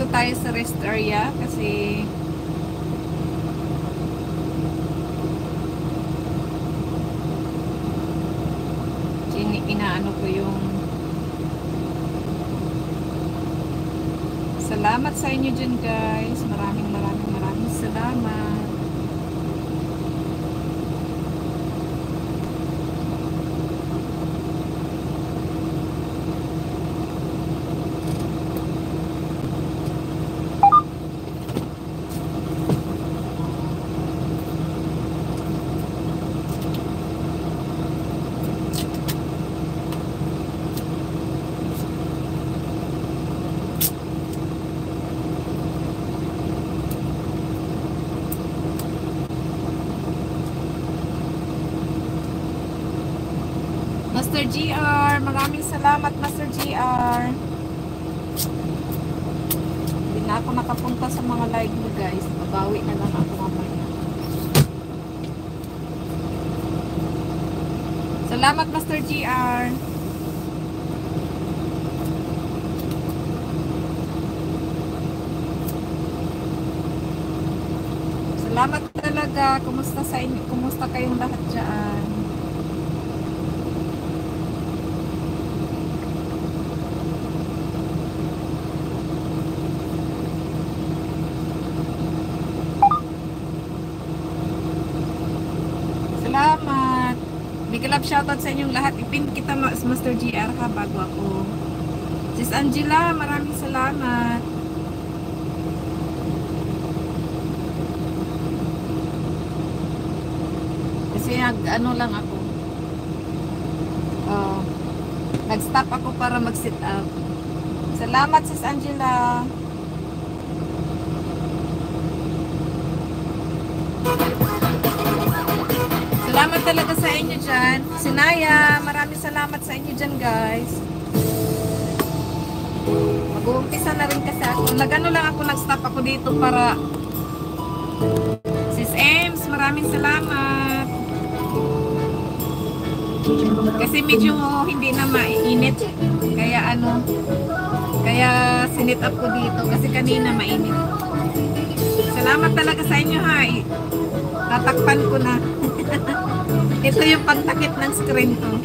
tayo sa rest area kasi inaano ko yung salamat sa inyo dyan guys. Maraming salamat. Master GR, maraming salamat Master GR. Hindi na ako nakapunta sa mga live mo guys. Babawi na lang ako mamaya. Salamat Master GR. Salamat talaga. Kumusta sa inyo? Kumusta kayong lahat dyan? Salamat. Big love shoutout sa inyong lahat. Ipin kita Master GR ha bago ako. Sis Angela, maraming salamat. Kasi ano lang ako. Nag-stop ako para mag-sit up. Salamat Sis Angela. Salamat talaga sa inyo dyan. Sinaya, maraming salamat sa inyo dyan guys. Mag-uumpisa na rin kasi ako. Nag-ano lang ako, nag-stop ako dito para Sis Ems, maraming salamat. Kasi medyo hindi na mainit. Kaya ano, kaya sinit up ko dito kasi kanina mainit. Salamat talaga sa inyo ha. Tatakpan ko na. Ito yung pagtakip ng screen ko.